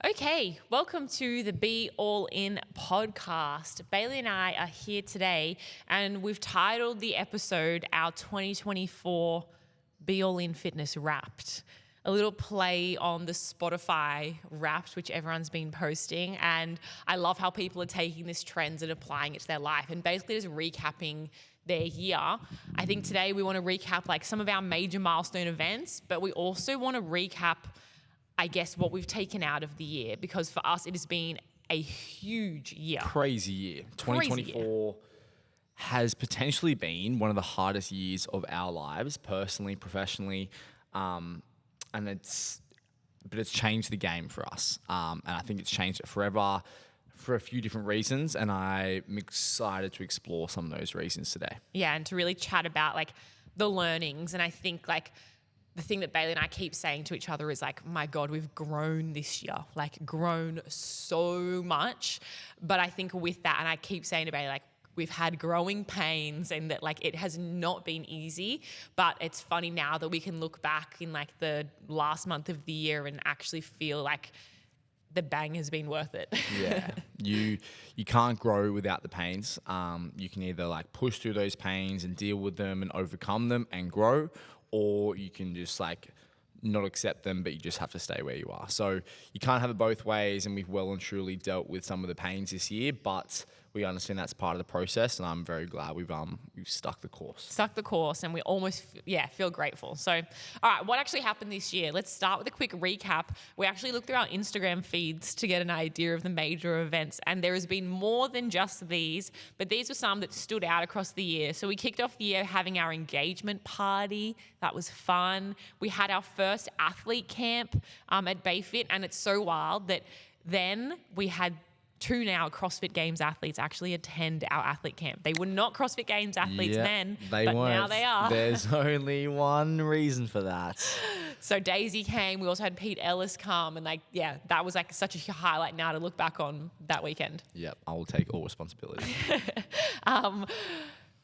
Okay, welcome to the Be All In podcast. Bailey and I are here today, and we've titled the episode our 2024 Be All In Fitness Wrapped. A little play on the Spotify Wrapped, which everyone's been posting. And I love how people are taking this trend and applying it to their life and basically just recapping their year. I think today we want to recap like some of our major milestone events, but we also want to recap what we've taken out of the year, because for us, it has been a huge year. Crazy year. 2024 has potentially been one of the hardest years of our lives, personally, professionally, and it's changed the game for us. And I think it's changed it forever for a few different reasons, and I'm excited to explore some of those reasons today. Yeah, and to really chat about like the learnings. And I think like the thing that Bailey and I keep saying to each other is like, my God, we've grown this year, like grown so much. But I think with that, and I keep saying to Bailey, like, we've had growing pains and that like it has not been easy. But it's funny now that we can look back in like the last month of the year and actually feel like the bang has been worth it. Yeah, you can't grow without the pains. You can either like push through those pains and deal with them and overcome them and grow, or you can just like not accept them, but you just have to stay where you are. So you can't have it both ways, and we've well and truly dealt with some of the pains this year, but we understand that's part of the process, and I'm very glad we've stuck the course. Stuck the course, and we almost, feel grateful. So, all right, what actually happened this year? Let's start with a quick recap. We actually looked through our Instagram feeds to get an idea of the major events, and there has been more than just these, but these were some that stood out across the year. So we kicked off the year having our engagement party. That was fun. We had our first athlete camp at Bayfit, and it's so wild that then we had two now CrossFit Games athletes actually attend our athlete camp. They were not CrossFit Games athletes then, but weren't. Now they are. There's only one reason for that. So Daisy came. We also had Pete Ellis come, and that was like such a highlight now to look back on that weekend. Yep, I will take all responsibility.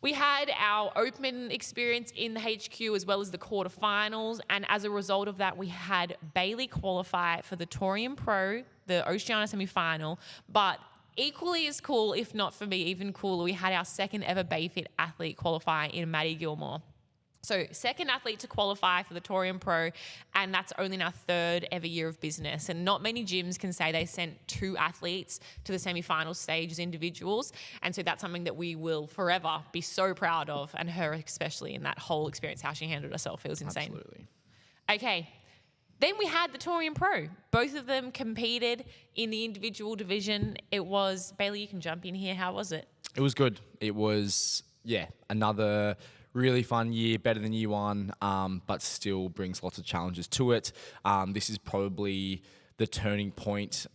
We had our open experience in the HQ as well as the quarterfinals, and as a result of that, we had Bailey qualify for the Torium Pro, the Oceania semi-final, but equally as cool, if not for me, even cooler, we had our second ever Bayfit athlete qualify in Maddie Gilmore. So second athlete to qualify for the Torium Pro, and that's only in our third ever year of business. And not many gyms can say they sent two athletes to the semi-final stage as individuals. And so that's something that we will forever be so proud of, and her especially in that whole experience, how she handled herself. It was insane. Absolutely. Okay. Then we had the Torium Pro. Both of them competed in the individual division. It was, Bailey, you can jump in here. How was it? It was good. It was, another really fun year, better than year one, but still brings lots of challenges to it. This is probably the turning point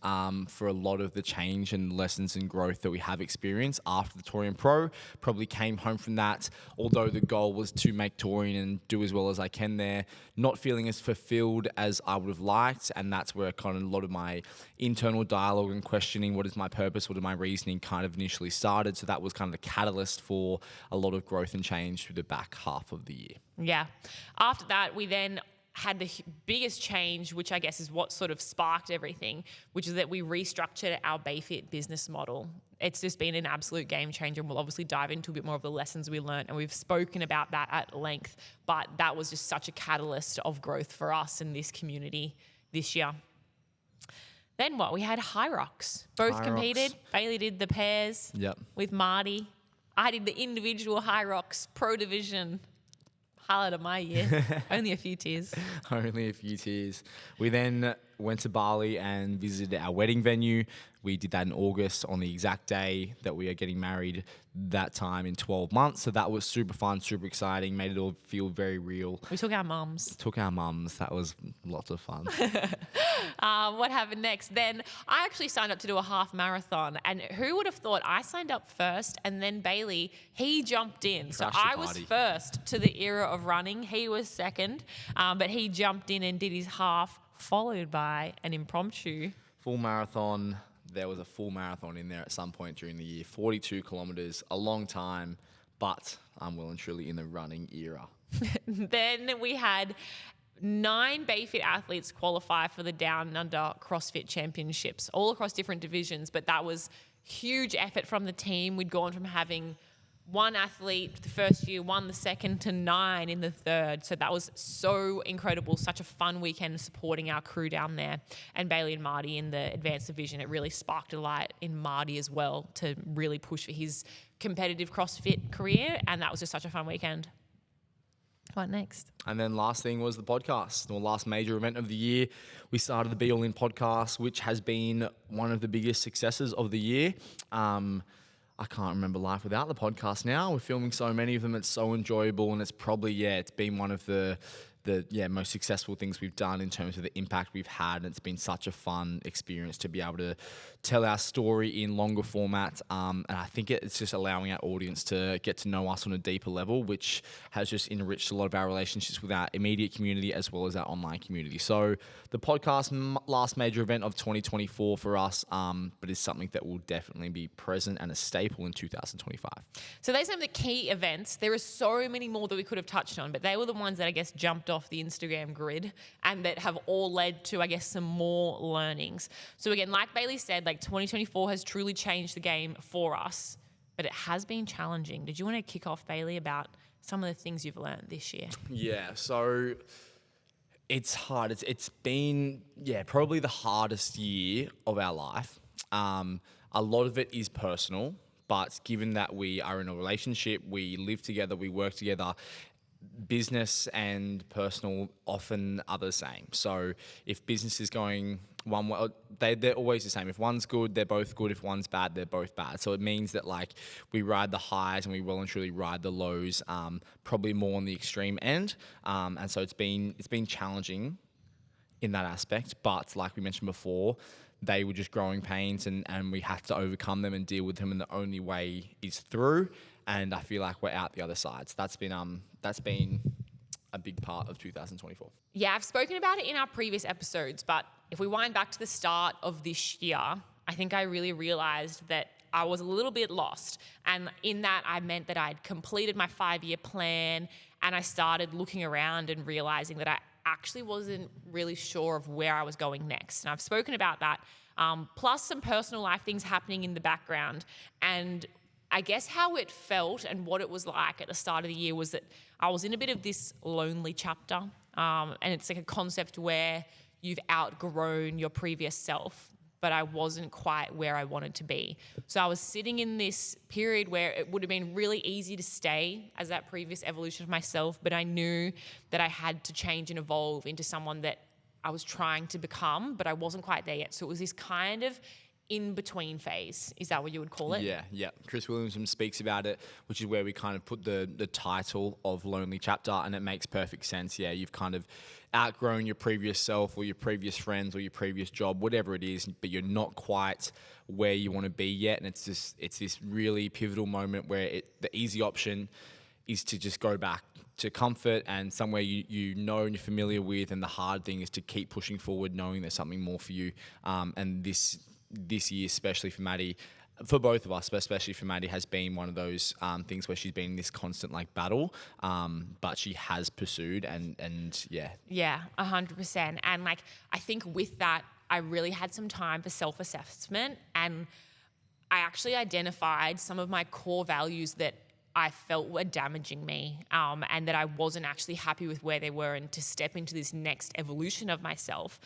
for a lot of the change and lessons and growth that we have experienced after the Torium Pro. Probably came home from that, although the goal was to make Torium and do as well as I can there, not feeling as fulfilled as I would have liked, and that's where kind of a lot of my internal dialogue and questioning what is my purpose, what is my reasoning kind of initially started. So that was kind of the catalyst for a lot of growth and change through the back half of the year. Yeah. After that, we then had the biggest change, which I guess is what sort of sparked everything, which is that we restructured our Bayfit business model. It's just been an absolute game changer, and we'll obviously dive into a bit more of the lessons we learned, and we've spoken about that at length, but that was just such a catalyst of growth for us in this community this year. Then what? We had High Rocks. Both competed. Bailey did the pairs with Marty. I did the individual High Rocks Pro Division. Highlight of my year. Only a few tears. Only a few tears. We then went to Bali and visited our wedding venue. We did that in August on the exact day that we are getting married, that time in 12 months. So that was super fun, super exciting, made it all feel very real. We took our mums. That was lots of fun. What happened next? Then I actually signed up to do a half marathon, and who would have thought? I signed up first, and then Bailey, he jumped in. So I was first to the era of running. He was second, but he jumped in and did his half, followed by an impromptu full marathon. There was a full marathon in there at some point during the year, 42 kilometers, a long time, but I'm well and truly in the running era. Then we had 9 BayFit athletes qualify for the Down Under CrossFit Championships, all across different divisions, but that was huge effort from the team. We'd gone from having 1 athlete the first year, 1 the second, to 9 in the third. So that was so incredible, such a fun weekend supporting our crew down there. And Bailey and Marty in the advanced division, it really sparked a light in Marty as well to really push for his competitive CrossFit career. And that was just such a fun weekend. What next? And then last thing was the podcast, the last major event of the year. We started the Be All In podcast, which has been one of the biggest successes of the year. I can't remember life without the podcast now. We're filming so many of them. It's so enjoyable, and it's probably, it's been one of the most successful things we've done in terms of the impact we've had. And it's been such a fun experience to be able to tell our story in longer formats. And I think it's just allowing our audience to get to know us on a deeper level, which has just enriched a lot of our relationships with our immediate community as well as our online community. So the podcast, last major event of 2024 for us, but is something that will definitely be present and a staple in 2025. So those are some of the key events. There are so many more that we could have touched on, but they were the ones that I guess jumped off the Instagram grid and that have all led to, I guess, some more learnings. So again, like Bailey said, 2024 has truly changed the game for us, but it has been challenging. Did you want to kick off, Bailey, about some of the things you've learned this year? Yeah, so it's hard. It's been, probably the hardest year of our life. A lot of it is personal, but given that we are in a relationship, we live together, we work together, business and personal often are the same. So if business is going one way, they're always the same. If one's good, they're both good. If one's bad, they're both bad. So it means that we ride the highs and we well and truly ride the lows, probably more on the extreme end. And so it's been challenging in that aspect. But like we mentioned before, they were just growing pains and we have to overcome them and deal with them. And the only way is through. And I feel like we're out the other side. So that's been a big part of 2024. Yeah, I've spoken about it in our previous episodes, but if we wind back to the start of this year, I think I really realized that I was a little bit lost. And in that, I meant that I'd completed my 5-year plan and I started looking around and realizing that I actually wasn't really sure of where I was going next. And I've spoken about that, plus some personal life things happening in the background. And I guess how it felt and what it was like at the start of the year was that I was in a bit of this lonely chapter. And it's like a concept where you've outgrown your previous self, but I wasn't quite where I wanted to be. So I was sitting in this period where it would have been really easy to stay as that previous evolution of myself, but I knew that I had to change and evolve into someone that I was trying to become, but I wasn't quite there yet. So it was this kind of in-between phase. Is that what you would call it? Yeah. Chris Williamson speaks about it, which is where we kind of put the title of Lonely Chapter, and it makes perfect sense. Yeah, you've kind of outgrown your previous self or your previous friends or your previous job, whatever it is, but you're not quite where you want to be yet. And it's this really pivotal moment where the easy option is to just go back to comfort and somewhere you know and you're familiar with, and the hard thing is to keep pushing forward knowing there's something more for you. And this year, especially for Maddie, for both of us, but especially for Maddie, has been one of those things where she's been in this constant battle, but she has pursued and yeah. Yeah, 100%. And I think with that, I really had some time for self-assessment, and I actually identified some of my core values that I felt were damaging me, and that I wasn't actually happy with where they were. And to step into this next evolution of myself,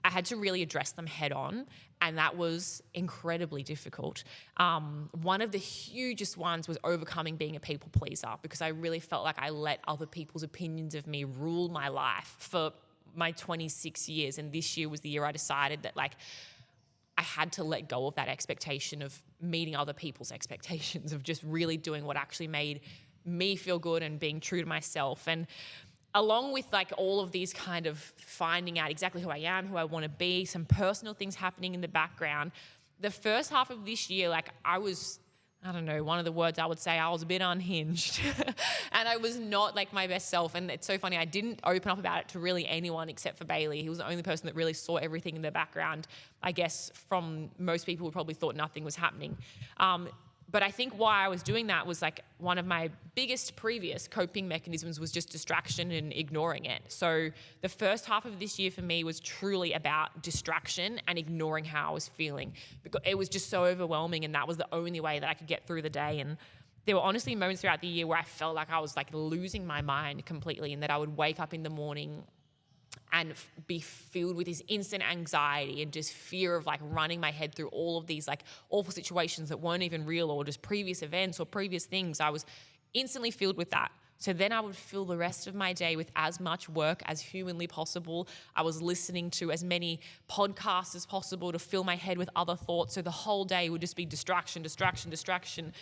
I had to really address them head on, and that was incredibly difficult. One of the hugest ones was overcoming being a people pleaser, because I really felt like I let other people's opinions of me rule my life for my 26 years. And this year was the year I decided that I had to let go of that expectation of meeting other people's expectations, of just really doing what actually made me feel good and being true to myself. And along with all of these kind of finding out exactly who I am, who I want to be, some personal things happening in the background, the first half of this year, I was, I don't know, one of the words I would say, I was a bit unhinged and I was not my best self. And it's so funny, I didn't open up about it to really anyone except for Bailey. He was the only person that really saw everything in the background. I guess from most people who probably thought nothing was happening. But But I think why I was doing that was like one of my biggest previous coping mechanisms was just distraction and ignoring it. So the first half of this year for me was truly about distraction and ignoring how I was feeling, because it was just so overwhelming, and that was the only way that I could get through the day. And there were honestly moments throughout the year where I felt like I was like losing my mind completely, and that I would wake up in the morning and be filled with this instant anxiety and just fear of like running my head through all of these like awful situations that weren't even real, or just previous events or previous things. I was instantly filled with that. So then I would fill the rest of my day with as much work as humanly possible. I was listening to as many podcasts as possible to fill my head with other thoughts. So the whole day would just be distraction, distraction, distraction.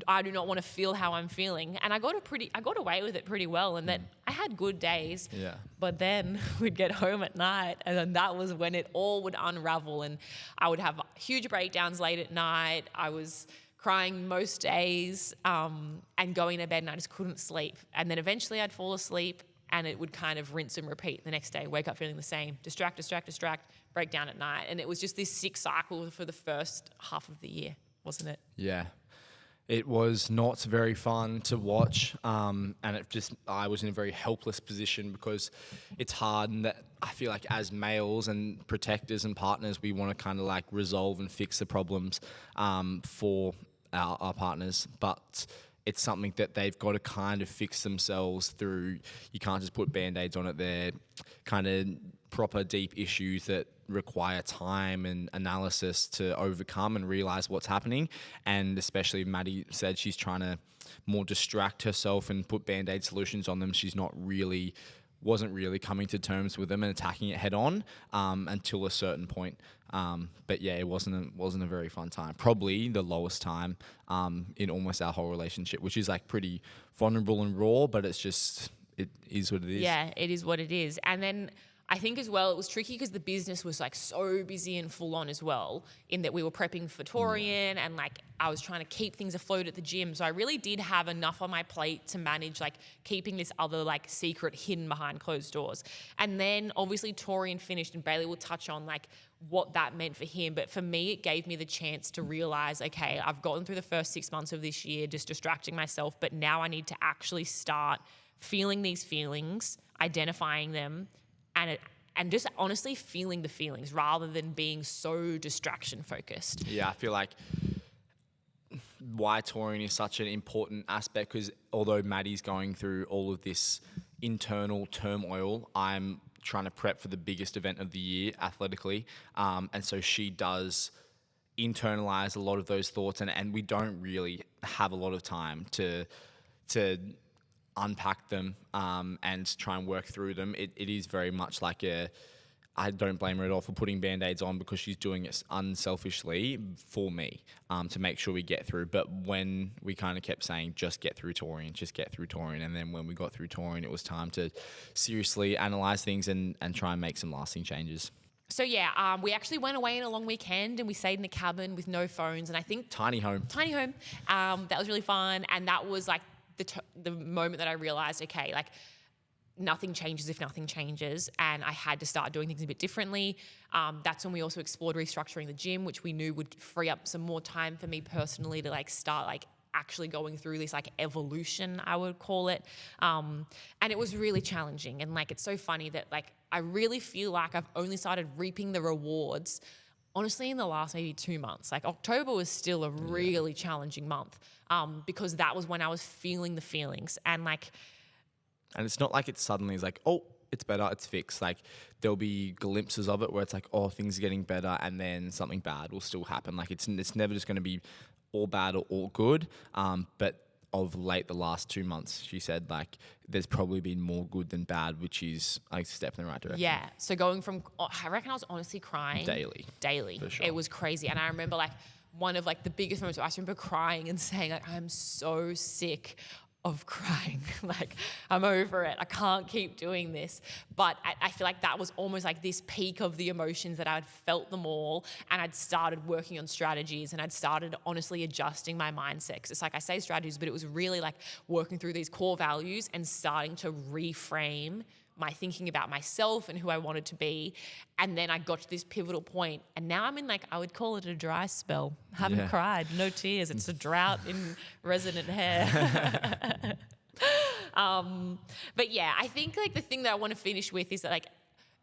I do not want to feel how I'm feeling. And I got away with it pretty well, and that I had good days. Yeah. But then we'd get home at night, and then that was when it all would unravel, and I would have huge breakdowns late at night. I was crying most days, and going to bed, and I just couldn't sleep. And then eventually I'd fall asleep, and it would kind of rinse and repeat the next day. Wake up feeling the same, distract, distract, distract, break down at night. And it was just this sick cycle for the first half of the year, wasn't it? Yeah. It was not very fun to watch, and I was in a very helpless position, because it's hard, and that I feel like as males and protectors and partners, we want to kind of like resolve and fix the problems for our partners, but it's something that they've got to kind of fix themselves through. You can't just put band-aids on it. They're kind of proper deep issues that require time and analysis to overcome and realize what's happening. And especially Maddie said she's trying to more distract herself and put band-aid solutions on them. She's wasn't really coming to terms with them and attacking it head on until a certain point. But yeah, it wasn't a very fun time. Probably the lowest time in almost our whole relationship, which is like pretty vulnerable and raw, but it is what it is. Yeah, it is what it is. And then I think as well, it was tricky because the business was like so busy and full on as well, in that we were prepping for Torian, and like I was trying to keep things afloat at the gym. So I really did have enough on my plate to manage like keeping this other like secret hidden behind closed doors. And then obviously Torian finished, and Bailey will touch on like what that meant for him. But for me, it gave me the chance to realize, okay, I've gotten through the first 6 months of this year just distracting myself, but now I need to actually start feeling these feelings, identifying them, and just honestly feeling the feelings rather than being so distraction focused. Yeah, I feel like why touring is such an important aspect, because although Maddie's going through all of this internal turmoil, I'm trying to prep for the biggest event of the year athletically. And so she does internalize a lot of those thoughts, and we don't really have a lot of time to unpack them and try and work through them. It is very much like I don't blame her at all for putting band-aids on, because she's doing it unselfishly for me to make sure we get through. But when we kind of kept saying, just get through Torian, and then when we got through Torian, it was time to seriously analyze things and try and make some lasting changes. So yeah, we actually went away on a long weekend, and we stayed in a cabin with no phones, and I think Tiny home. That was really fun, and that was like the moment that I realized, okay, like nothing changes if nothing changes, and I had to start doing things a bit differently. That's when we also explored restructuring the gym, which we knew would free up some more time for me personally to like start like actually going through this like evolution, I would call it. And it was really challenging, and like it's so funny that like I really feel like I've only started reaping the rewards honestly in the last maybe 2 months. Like October was still a really challenging month because that was when I was feeling the feelings, and it's not like it suddenly is like, oh, it's better, it's fixed. Like there'll be glimpses of it where it's like, oh, things are getting better, and then something bad will still happen. Like it's never just going to be all bad or all good. But of late, the last 2 months, she said like there's probably been more good than bad, which is a step in the right direction. Yeah. So going from, I reckon I was honestly crying daily. For sure. It was crazy. And I remember like one of like the biggest moments, I remember crying and saying like, I'm so sick of crying. Like I'm over it. I can't keep doing this. But I feel like that was almost like this peak of the emotions that I'd felt them all, and I'd started working on strategies, and I'd started honestly adjusting my mindset. 'Cause it's like I say strategies, but it was really like working through these core values and starting to reframe my thinking about myself and who I wanted to be. And then I got to this pivotal point, and now I'm in like, I would call it a dry spell. Haven't cried, no tears. It's a drought in resident hair. But yeah, I think like the thing that I want to finish with is that like,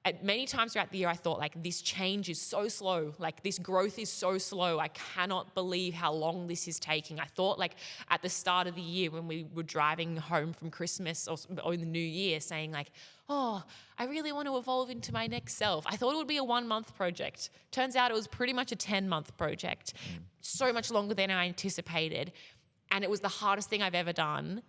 at many times throughout the year, I thought like this change is so slow. Like this growth is so slow. I cannot believe how long this is taking. I thought like at the start of the year when we were driving home from Christmas or in the new year saying like, oh, I really want to evolve into my next self. I thought it would be a 1-month project. Turns out it was pretty much a 10-month project. So much longer than I anticipated. And it was the hardest thing I've ever done.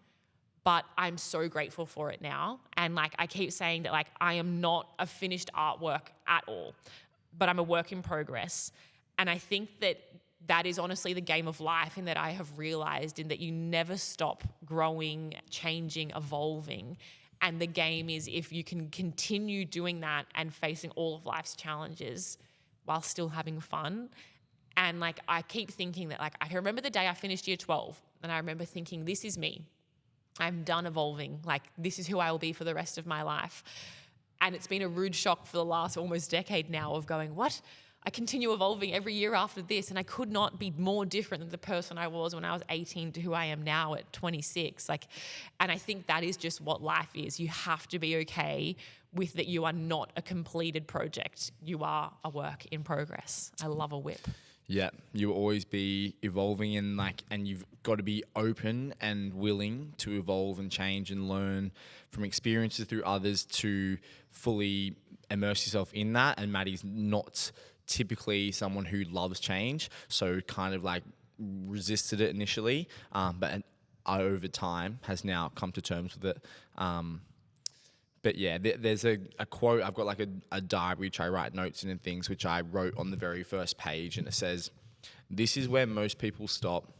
But I'm so grateful for it now. And like I keep saying that like I am not a finished artwork at all, but I'm a work in progress. And I think that that is honestly the game of life, in that I have realized in that you never stop growing, changing, evolving. And the game is if you can continue doing that and facing all of life's challenges while still having fun. And like I keep thinking that like I can remember the day I finished year 12 and I remember thinking, this is me. I'm done evolving. Like this is who I will be for the rest of my life. And it's been a rude shock for the last almost decade now of going, what? I continue evolving every year after this, and I could not be more different than the person I was when I was 18 to who I am now at 26. Like, and I think that is just what life is. You have to be okay with that you are not a completed project. You are a work in progress. I love a whip. Yeah, you'll always be evolving and you've got to be open and willing to evolve and change and learn from experiences through others to fully immerse yourself in that. And Maddie's not typically someone who loves change, so kind of like resisted it initially, but over time has now come to terms with it. But yeah, there's a quote. I've got like a diary which I write notes in and things, which I wrote on the very first page, and it says, "This is where most people stop.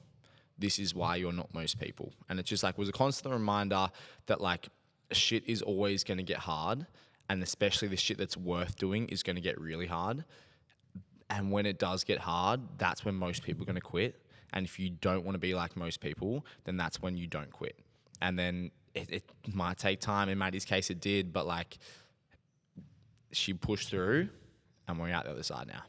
This is why you're not most people." And it just like was a constant reminder that like shit is always going to get hard, and especially the shit that's worth doing is going to get really hard. And when it does get hard, that's when most people are going to quit. And if you don't want to be like most people, then that's when you don't quit. And then it might take time. In Maddie's case, it did, but like she pushed through and we're out the other side now.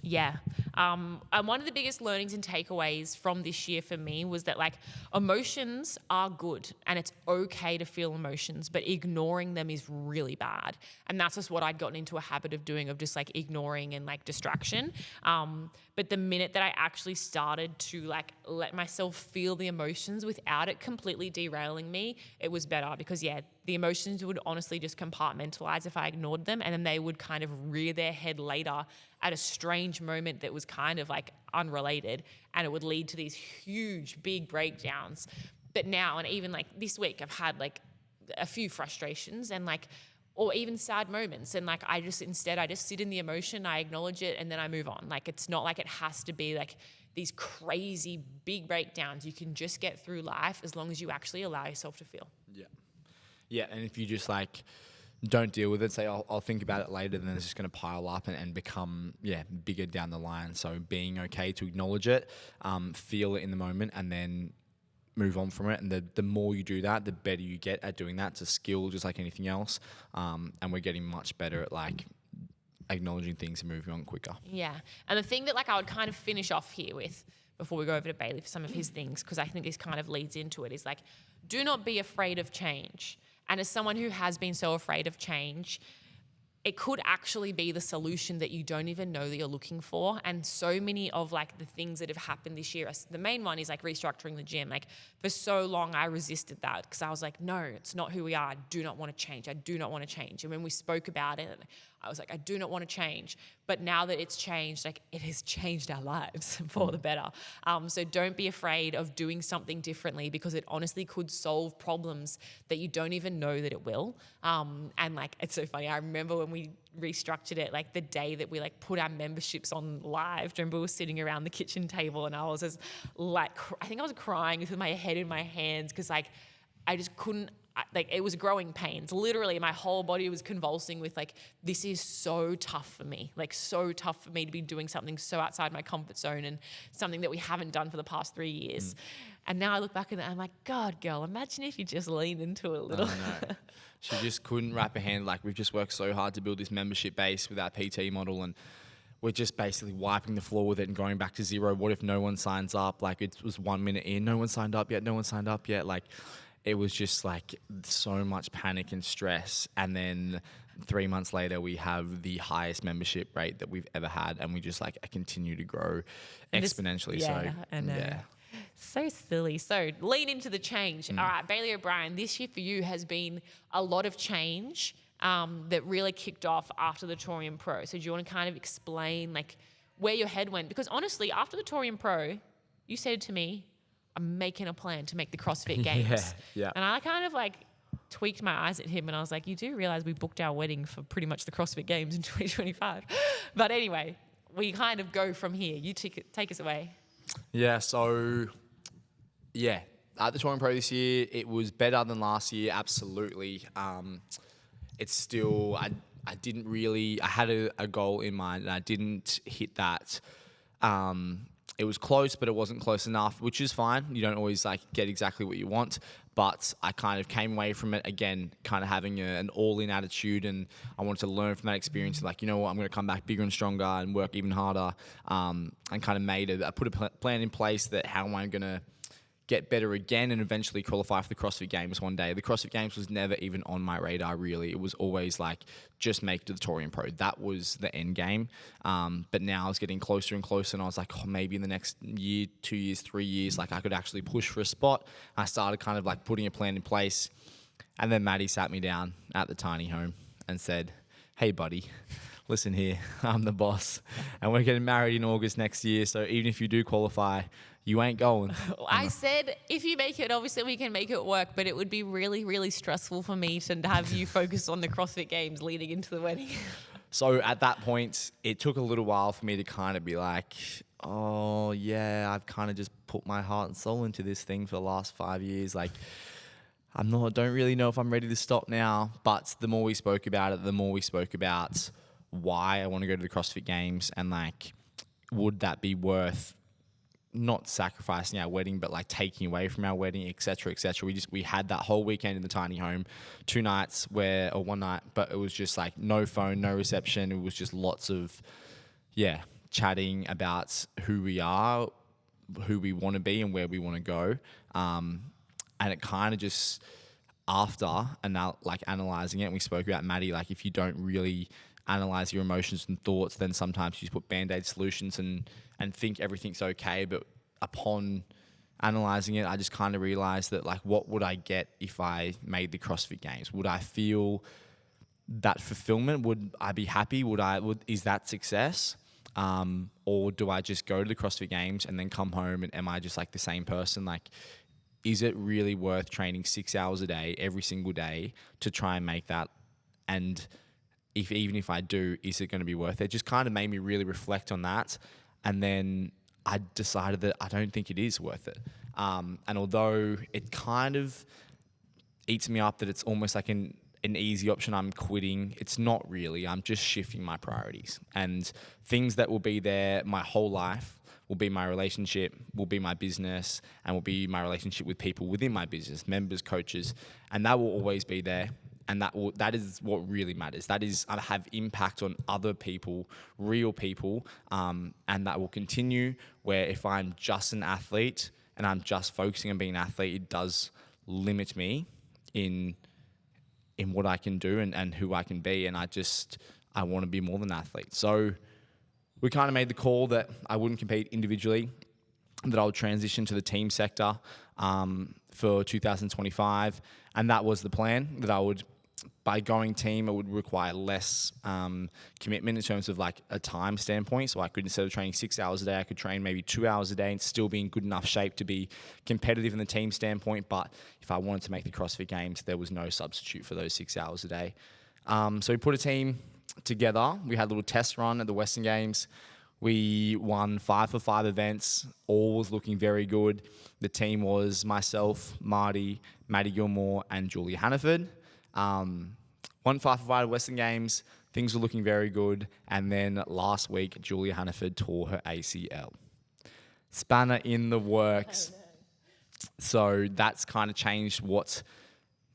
Yeah. And one of the biggest learnings and takeaways from this year for me was that like emotions are good and it's okay to feel emotions, but ignoring them is really bad. And that's just what I'd gotten into a habit of doing, of just like ignoring and like distraction. But the minute that I actually started to like let myself feel the emotions without it completely derailing me, it was better, because yeah, the emotions would honestly just compartmentalize if I ignored them, and then they would kind of rear their head later at a strange moment that was kind of like unrelated, and it would lead to these huge, big breakdowns. But now, and even like this week, I've had like a few frustrations and like, or even sad moments. And like, I just sit in the emotion, I acknowledge it, and then I move on. Like, it's not like it has to be like these crazy big breakdowns. You can just get through life as long as you actually allow yourself to feel. Yeah. Yeah. And if you just like don't deal with it, say, I'll think about it later, then it's just going to pile up and become, bigger down the line. So being okay to acknowledge it, feel it in the moment, and then move on from it. And the more you do that, the better you get at doing that. It's a skill just like anything else. And we're getting much better at like acknowledging things and moving on quicker. Yeah. And the thing that like I would kind of finish off here with before we go over to Bailey for some of his things, because I think this kind of leads into it, is like, do not be afraid of change. And as someone who has been so afraid of change, it could actually be the solution that you don't even know that you're looking for. And so many of like the things that have happened this year, the main one is like restructuring the gym. Like for so long I resisted that because I was like, no, it's not who we are. I do not want to change. I do not want to change. And when we spoke about it, I was like, I do not want to change. But now that it's changed, like it has changed our lives for the better. So don't be afraid of doing something differently, because it honestly could solve problems that you don't even know that it will. And like, it's so funny. I remember when we restructured it, like the day that we like put our memberships on live, remember we were sitting around the kitchen table and I was just like, I think I was crying with my head in my hands, because like I just couldn't, like it was growing pains. Literally my whole body was convulsing with like, this is so tough for me, like so tough for me to be doing something so outside my comfort zone and something that we haven't done for the past 3 years. And now I look back at it and I'm like, God, girl, imagine if you just leaned into it a little. I know. She just couldn't wrap her hand. Like, we've just worked so hard to build this membership base with our PT model, and we're just basically wiping the floor with it and going back to zero. What if no one signs up? Like, it was 1 minute in, no one signed up yet, no one signed up yet. Like, it was just like so much panic and stress. And then 3 months later, we have the highest membership rate that we've ever had, and we just like continue to grow exponentially. Yeah, so I know. yeah. So silly. So lean into the change. All right, Bailey O'Brien, this year for you has been a lot of change that really kicked off after the Torium Pro. So do you want to kind of explain like where your head went? Because honestly, after the Torium Pro, you said to me, I'm making a plan to make the CrossFit Games. Yeah. And I kind of like tweaked my eyes at him and I was like, you do realize we booked our wedding for pretty much the CrossFit Games in 2025. But anyway, we kind of go from here. You take us away. Yeah, so, yeah, at the Touring Pro this year, it was better than last year, absolutely. It's still, I didn't really, I had a goal in mind and I didn't hit that. It was close, but it wasn't close enough, which is fine. You don't always like get exactly what you want, but I kind of came away from it again, kind of having an all-in attitude, and I wanted to learn from that experience. And like, you know what, I'm going to come back bigger and stronger and work even harder. And kind of I put a plan in place that how am I going to get better again and eventually qualify for the CrossFit Games one day. The CrossFit Games was never even on my radar, really. It was always like, just make the Torium Pro. That was the end game. But now I was getting closer and closer, and I was like, oh, maybe in the next year, 2 years, 3 years, like I could actually push for a spot. I started kind of like putting a plan in place. And then Maddie sat me down at the tiny home and said, hey, buddy, listen here, I'm the boss. And we're getting married in August next year. So even if you do qualify, you ain't going. I said, if you make it, obviously we can make it work, but it would be really, really stressful for me to have you focus on the CrossFit Games leading into the wedding. So at that point, it took a little while for me to kind of be like, oh, yeah, I've kind of just put my heart and soul into this thing for the last 5 years. Like, don't really know if I'm ready to stop now. But the more we spoke about it, the more we spoke about why I want to go to the CrossFit Games and like, would that be worth not sacrificing our wedding, but like taking away from our wedding, et cetera, et cetera. We had that whole weekend in the tiny home, 2 nights or 1 night, but it was just like no phone, no reception. It was just lots of, chatting about who we are, who we want to be and where we want to go. And it kind of just, after analyzing it, and we spoke about Maddie, like if you don't really analyze your emotions and thoughts, then sometimes you just put band-aid solutions and think everything's okay. But upon analyzing it, I just kind of realized that like, what would I get if I made the CrossFit Games? Would I feel that fulfillment? Would I be happy? Is that success? Or do I just go to the CrossFit Games and then come home and am I just like the same person? Like, is it really worth training 6 hours a day, every single day to try and make that? And even if I do, is it going to be worth it? It just kind of made me really reflect on that. And then I decided that I don't think it is worth it. And although it kind of eats me up that it's almost like an easy option, I'm quitting, it's not really. I'm just shifting my priorities. And things that will be there my whole life will be my relationship, will be my business, and will be my relationship with people within my business, members, coaches, and that will always be there. And that is what really matters. That is, I have impact on other people, real people, and that will continue. Where if I'm just an athlete and I'm just focusing on being an athlete, it does limit me in what I can do and who I can be. And I want to be more than an athlete. So we kind of made the call that I wouldn't compete individually, that I would transition to the team sector for 2025. And that was the plan, that I would, by going team, it would require less commitment in terms of like a time standpoint. So I could, instead of training 6 hours a day, I could train maybe 2 hours a day and still be in good enough shape to be competitive in the team standpoint. But if I wanted to make the CrossFit Games, there was no substitute for those 6 hours a day. So we put a team together. We had a little test run at the Western Games. We won 5 for 5 events. All was looking very good. The team was myself, Maddie Gilmore, and Julia Hannaford. Won 5 for 5 at Western Games. Things were looking very good. And then last week, Julia Hannaford tore her ACL. Spanner in the works. So that's kind of changed what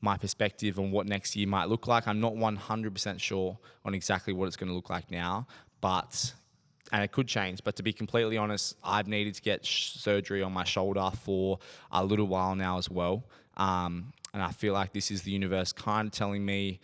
my perspective on what next year might look like. I'm not 100% sure on exactly what it's going to look like now, and it could change. But to be completely honest, I've needed to get surgery on my shoulder for a little while now as well. And I feel like this is the universe kind of telling me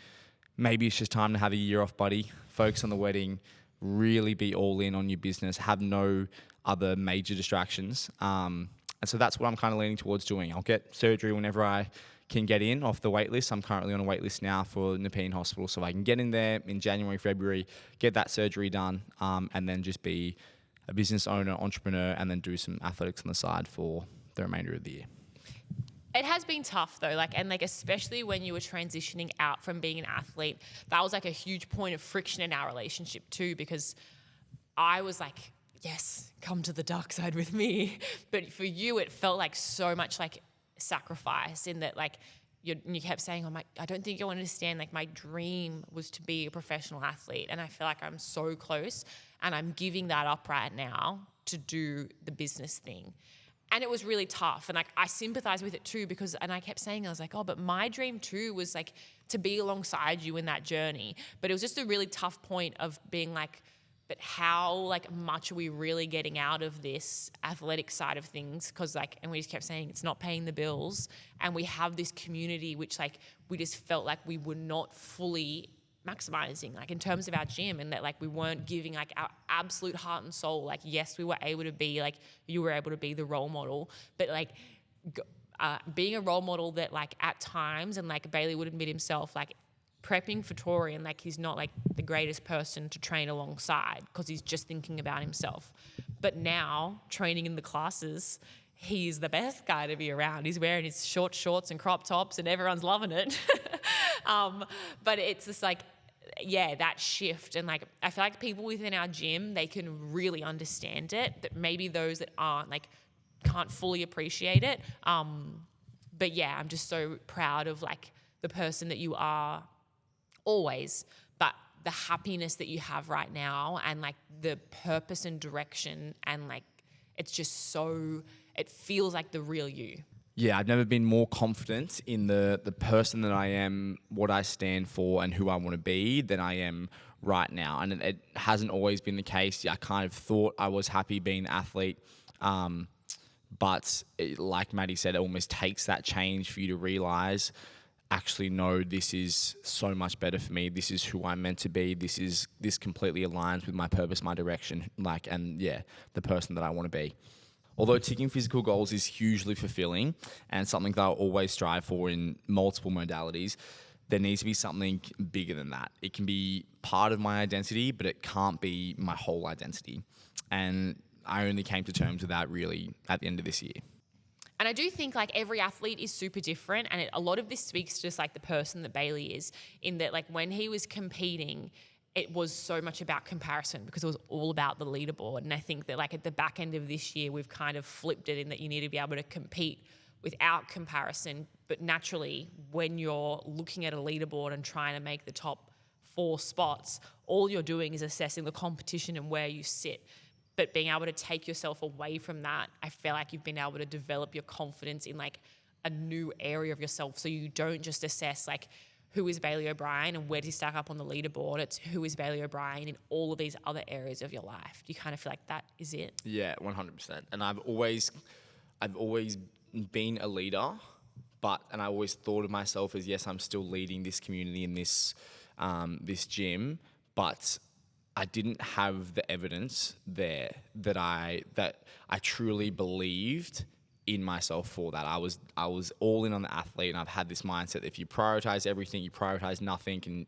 maybe it's just time to have a year off, buddy. Focus on the wedding, really be all in on your business, have no other major distractions. And so that's what I'm kind of leaning towards doing. I'll get surgery whenever I can get in off the wait list. I'm currently on a wait list now for Nepean Hospital, so I can get in there in January, February, get that surgery done, and then just be a business owner, entrepreneur, and then do some athletics on the side for the remainder of the year. It has been tough though, and especially when you were transitioning out from being an athlete, that was like a huge point of friction in our relationship too, because I was like, yes, come to the dark side with me. But for you, it felt like so much like sacrifice in that you kept saying, I don't think you'll understand, my dream was to be a professional athlete. And I feel like I'm so close and I'm giving that up right now to do the business thing. And it was really tough. And I sympathize with it too, and I kept saying, I was like, oh, but my dream too was to be alongside you in that journey. But it was just a really tough point of being but how much are we really getting out of this athletic side of things? Because and we just kept saying it's not paying the bills, and we have this community which we just felt like we were not fully maximizing in terms of our gym, and that we weren't giving our absolute heart and soul. Yes, we were able to be you were able to be the role model, but being a role model that at times, and Bailey would admit himself, prepping for Torian, he's not the greatest person to train alongside because he's just thinking about himself. But now training in the classes, he's the best guy to be around. He's wearing his short shorts and crop tops and everyone's loving it. But it's just that shift. And I feel like people within our gym, they can really understand it, that maybe those that aren't can't fully appreciate it. But yeah, I'm just so proud of the person that you are always, but the happiness that you have right now, and the purpose and direction, and it's just so, it feels like the real you. Yeah, I've never been more confident in the person that I am, what I stand for, and who I want to be than I am right now. And it hasn't always been the case. I kind of thought I was happy being an athlete, but like Maddie said, it almost takes that change for you to realize, actually, no, this is so much better for me. This is who I'm meant to be. This completely aligns with my purpose, my direction, and the person that I want to be. Although ticking physical goals is hugely fulfilling and something that I'll always strive for in multiple modalities, there needs to be something bigger than that. It can be part of my identity, but it can't be my whole identity. And I only came to terms with that really at the end of this year. And I do think every athlete is super different, and a lot of this speaks to just the person that Bailey is, in that when he was competing, it was so much about comparison because it was all about the leaderboard. And I think that at the back end of this year, we've kind of flipped it in that you need to be able to compete without comparison. But naturally, when you're looking at a leaderboard and trying to make the top 4 spots, all you're doing is assessing the competition and where you sit. But being able to take yourself away from that, I feel like you've been able to develop your confidence in a new area of yourself. So you don't just assess who is Bailey O'Brien and where does he stack up on the leaderboard. It's who is Bailey O'Brien in all of these other areas of your life. Do you kind of feel like that is it? Yeah, 100%. And I've always been a leader, and I always thought of myself as, yes, I'm still leading this community in this gym, but I didn't have the evidence there that I truly believed in myself for that. I was all in on the athlete, and I've had this mindset that if you prioritize everything, you prioritize nothing. And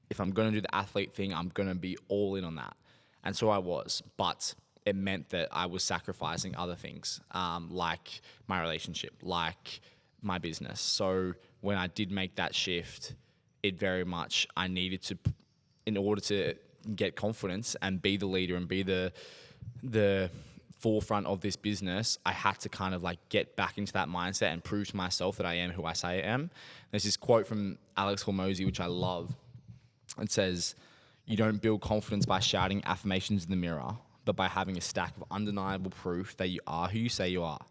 if I'm going to do the athlete thing, I'm going to be all in on that. And so I was, but it meant that I was sacrificing other things, like my relationship, like my business. So when I did make that shift, it very much, I needed to, in order to get confidence and be the leader and be the forefront of this business, I had to kind of get back into that mindset and prove to myself that I am who I say I am. There's this quote from Alex Hormozy, which I love. It says, "You don't build confidence by shouting affirmations in the mirror, but by having a stack of undeniable proof that you are who you say you are."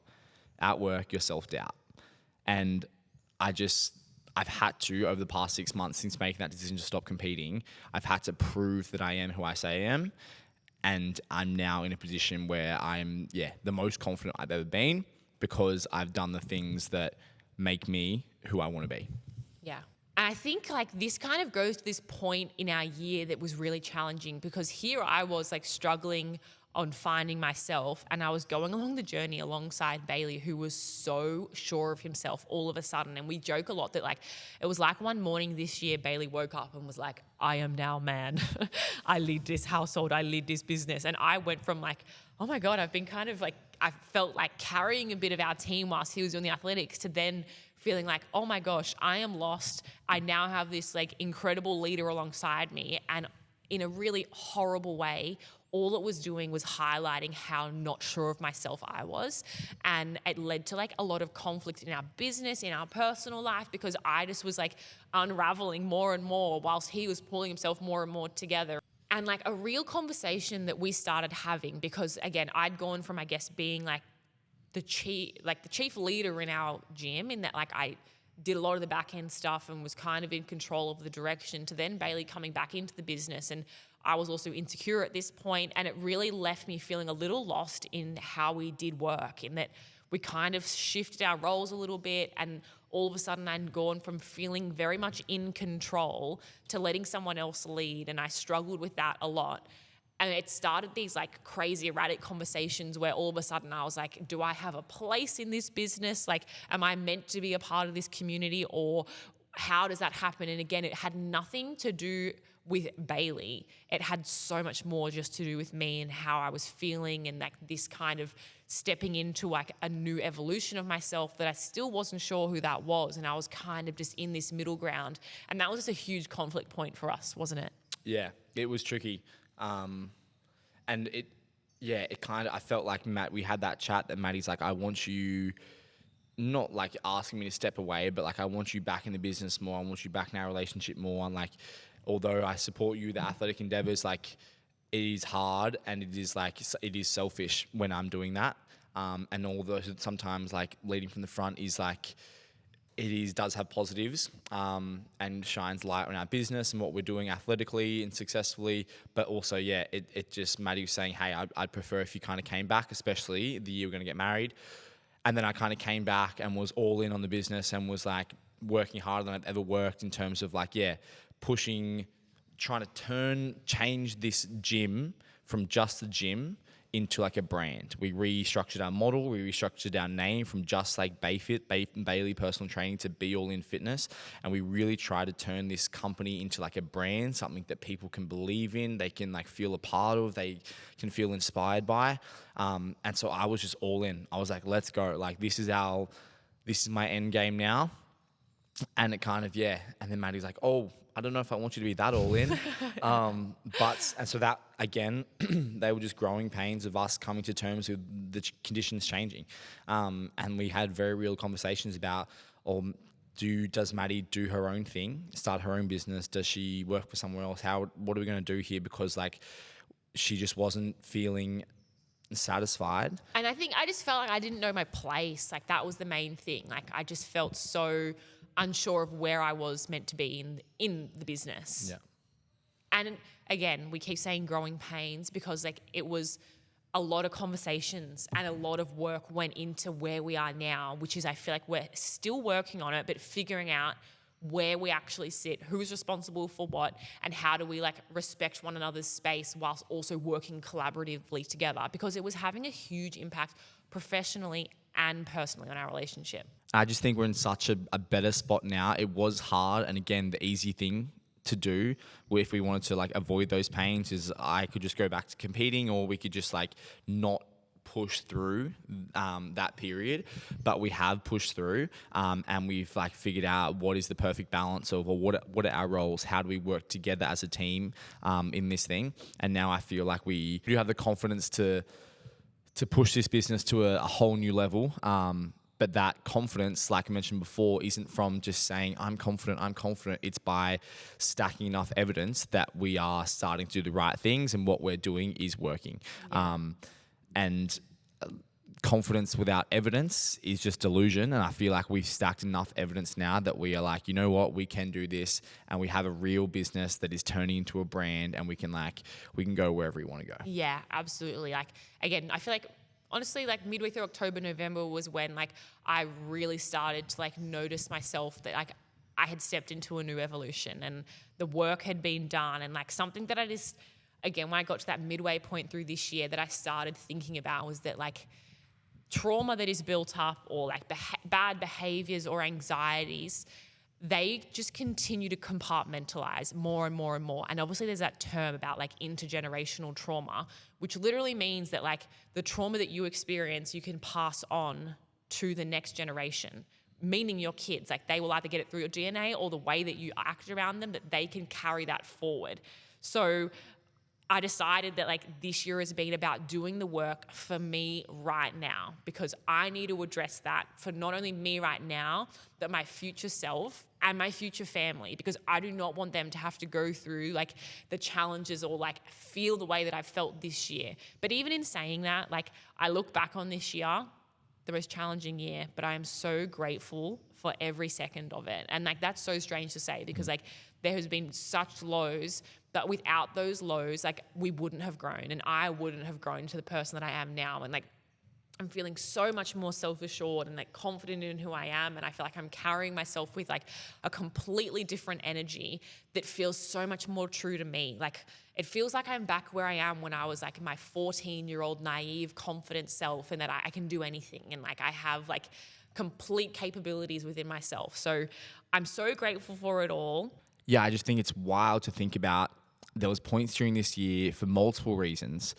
outwork your self-doubt. And I've had to, over the past 6 months since making that decision to stop competing, I've had to prove that I am who I say I am. And I'm now in a position where I'm, the most confident I've ever been, because I've done the things that make me who I want to be. Yeah. And I think like this kind of goes to this point in our year that was really challenging, because here I was like struggling on finding myself, and I was going along the journey alongside Bailey, who was so sure of himself all of a sudden. And we joke a lot that like it was like one morning this year Bailey woke up and was like, I am now man. I lead this household, I lead this business. And I went from like, oh my God, I've been kind of like, I felt like carrying a bit of our team whilst he was doing the athletics, to then feeling like, oh my gosh, I am lost. I now have this like incredible leader alongside me. And in a really horrible way, all it was doing was highlighting how not sure of myself I was. And it led to like a lot of conflict in our business, in our personal life, because I just was like unraveling more and more whilst he was pulling himself more and more together. And like a real conversation that we started having, because again, I'd gone from, I guess, being like the chief leader in our gym, in that like I did a lot of the back end stuff and was kind of in control of the direction, to then Bailey coming back into the business. And I was also insecure at this point, and it really left me feeling a little lost in how we did work, in that we kind of shifted our roles a little bit, and all of a sudden I'd gone from feeling very much in control to letting someone else lead. And I struggled with that a lot. And it started these like crazy erratic conversations where all of a sudden I was like, do I have a place in this business? Like, am I meant to be a part of this community, or how does that happen? And again, it had nothing to do with Bailey. It had so much more just to do with me and how I was feeling, and like this kind of stepping into like a new evolution of myself that I still wasn't sure who that was. And I was kind of just in this middle ground. And that was just a huge conflict point for us, wasn't it? Yeah, it was tricky. And it kind of, I felt like we had that chat that Maddie's like, I want you, not like asking me to step away, but like, I want you back in the business more. I want you back in our relationship more. And like, although I support you, the athletic endeavors, like it is hard, and it is selfish when I'm doing that. And although sometimes like leading from the front is like, does have positives, and shines light on our business and what we're doing athletically and successfully. But also, it just, Maddie was saying, hey, I'd prefer if you kind of came back, especially the year we're going to get married. And then I kind of came back and was all in on the business and was like working harder than I've ever worked, in terms of like, pushing, trying to change this gym from just the gym into like a brand. We restructured our model, we restructured our name from just like Bailey Personal Training to Be All In Fitness. And we really try to turn this company into like a brand, something that people can believe in, they can like feel a part of, they can feel inspired by. And so I was just all in. I was like, let's go. Like this is my end game now. And it kind of, and then Maddie's like, oh, I don't know if I want you to be that all in. And so that, again, they were just growing pains of us coming to terms with the conditions changing. And we had very real conversations about, does Maddie do her own thing, start her own business? Does she work for somewhere else? What are we going to do here? Because like, she just wasn't feeling satisfied. And I think I just felt like I didn't know my place. Like that was the main thing. Like I just felt so unsure of where I was meant to be in the business. Yeah. And again, we keep saying growing pains, because like it was a lot of conversations and a lot of work went into where we are now, which is, I feel like we're still working on it, but figuring out where we actually sit, who's responsible for what, and how do we like respect one another's space whilst also working collaboratively together, because it was having a huge impact professionally and personally on our relationship. I just think we're in such a better spot now. It was hard, and again, the easy thing to do if we wanted to like avoid those pains is I could just go back to competing, or we could just like not push through that period. But we have pushed through, and we've like figured out what is the perfect balance of, or what are our roles, how do we work together as a team in this thing. And now I feel like we do have the confidence to push this business to a whole new level. But that confidence, like I mentioned before, isn't from just saying, I'm confident. It's by stacking enough evidence that we are starting to do the right things and what we're doing is working. Yeah. And confidence without evidence is just delusion. And I feel like we've stacked enough evidence now that we are like, you know what, we can do this, and we have a real business that is turning into a brand, and we can go wherever we want to go. Yeah, absolutely. Like, again, I feel like honestly, like midway through October, November was when like I really started to like notice myself that like I had stepped into a new evolution and the work had been done, and like something that I just, again, when I got to that midway point through this year that I started thinking about was that like trauma that is built up, or like bad behaviors or anxieties, they just continue to compartmentalize more and more and more. And obviously there's that term about like intergenerational trauma, which literally means that like the trauma that you experience, you can pass on to the next generation, meaning your kids. Like they will either get it through your DNA or the way that you act around them, that they can carry that forward. So I decided that like this year has been about doing the work for me right now, because I need to address that for not only me right now, but my future self and my future family, because I do not want them to have to go through like the challenges or like feel the way that I've felt this year. But even in saying that, like I look back on this year, the most challenging year, but I am so grateful for every second of it. And like that's so strange to say, because like there has been such lows, but without those lows, like we wouldn't have grown, and I wouldn't have grown to the person that I am now. And like I'm feeling so much more self-assured and like confident in who I am, and I feel like I'm carrying myself with like a completely different energy that feels so much more true to me. Like it feels like I'm back where I am when I was like my 14-year-old naive, confident self, and that I can do anything, and like I have like complete capabilities within myself. So I'm so grateful for it all. Yeah, I just think it's wild to think about. There was points during this year, for multiple reasons,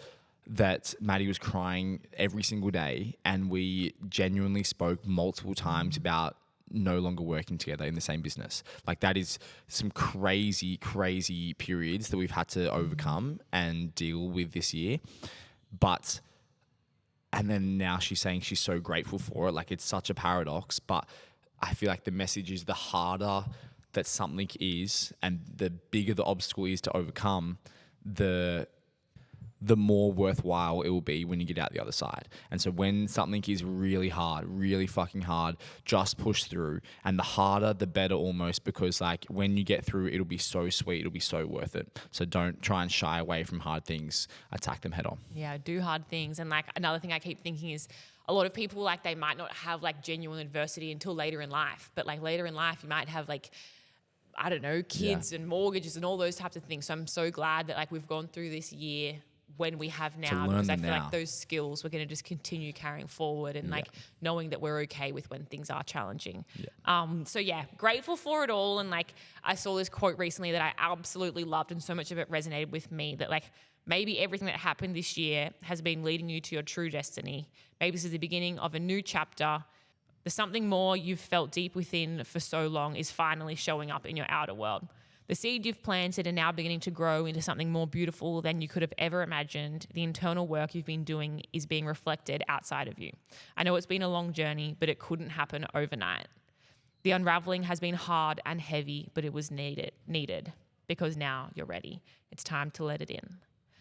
that Maddie was crying every single day, and we genuinely spoke multiple times about no longer working together in the same business. Like that is some crazy, crazy periods that we've had to overcome and deal with this year. And then now she's saying she's so grateful for it. Like it's such a paradox, but I feel like the message is the harder that something is and the bigger the obstacle is to overcome, the more worthwhile it will be when you get out the other side. And so when something is really hard, really fucking hard, just push through. And the harder, the better almost, because like when you get through, it'll be so sweet. It'll be so worth it. So don't try and shy away from hard things. Attack them head on. Yeah, do hard things. And like another thing I keep thinking is a lot of people, like they might not have like genuine adversity until later in life. But like later in life, you might have like, I don't know, kids and mortgages and all those types of things. So I'm so glad that like we've gone through this year when we have now, because I feel like those skills we're going to just continue carrying forward, and like knowing that we're okay with when things are challenging. So yeah, grateful for it all. And like I saw this quote recently that I absolutely loved, and so much of it resonated with me, that like maybe everything that happened this year has been leading you to your true destiny. Maybe this is the beginning of a new chapter. The something more you've felt deep within for so long is finally showing up in your outer world. The seed you've planted are now beginning to grow into something more beautiful than you could have ever imagined. The internal work you've been doing is being reflected outside of you. I know it's been a long journey, but it couldn't happen overnight. The unraveling has been hard and heavy, but it was needed because now you're ready. It's time to let it in.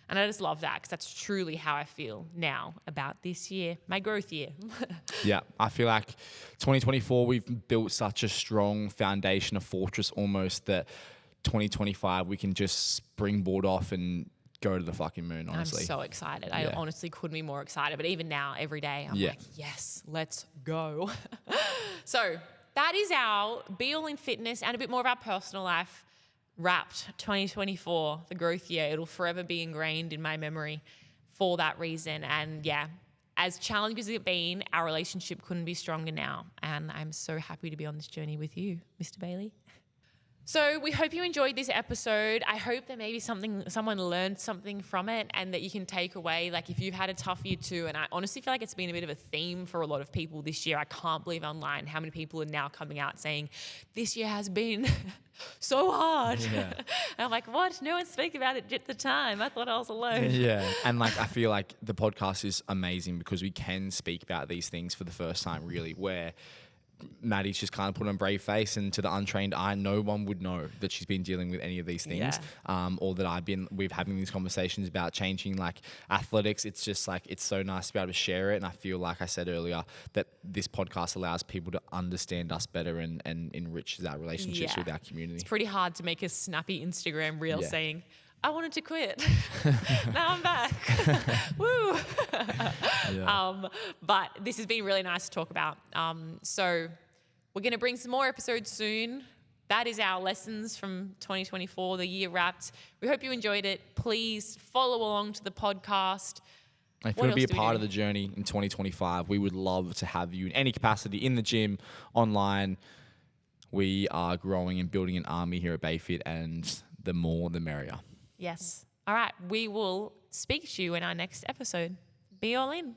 And I just love that, because that's truly how I feel now about this year, my growth year. Yeah, I feel like 2024, we've built such a strong foundation, a fortress almost, that 2025 we can just springboard off and go to the fucking moon, honestly. I'm so excited. I honestly couldn't be more excited. But even now, every day, I'm like, yes, let's go. So that is our be all in fitness and a bit more of our personal life wrapped 2024, the growth year. It'll forever be ingrained in my memory for that reason. And yeah, as challenging as it's been, our relationship couldn't be stronger now. And I'm so happy to be on this journey with you, Mr. Bailey. So we hope you enjoyed this episode. I hope that maybe someone learned something from it, and that you can take away, like if you've had a tough year too, and I honestly feel like it's been a bit of a theme for a lot of people this year. I can't believe online how many people are now coming out saying, this year has been so hard. Yeah. And I'm like, what? No one spoke about it at the time. I thought I was alone. Yeah. And like, I feel like the podcast is amazing because we can speak about these things for the first time, really, where Maddie's just kind of put on a brave face, and to the untrained eye, no one would know that she's been dealing with any of these things, or that we've having these conversations about changing like athletics. It's just like, it's so nice to be able to share it. And I feel like I said earlier that this podcast allows people to understand us better and enriches our relationships with our community. It's pretty hard to make a snappy Instagram reel saying, I wanted to quit. Now I'm back. Woo. But this has been really nice to talk about. So we're going to bring some more episodes soon. That is our lessons from 2024, the year wrapped. We hope you enjoyed it. Please follow along to the podcast. If you want to be a part of the journey in 2025, we would love to have you in any capacity, in the gym, online. We are growing and building an army here at Bayfit, and the more, the merrier. Yes. All right. We will speak to you in our next episode. Be all in.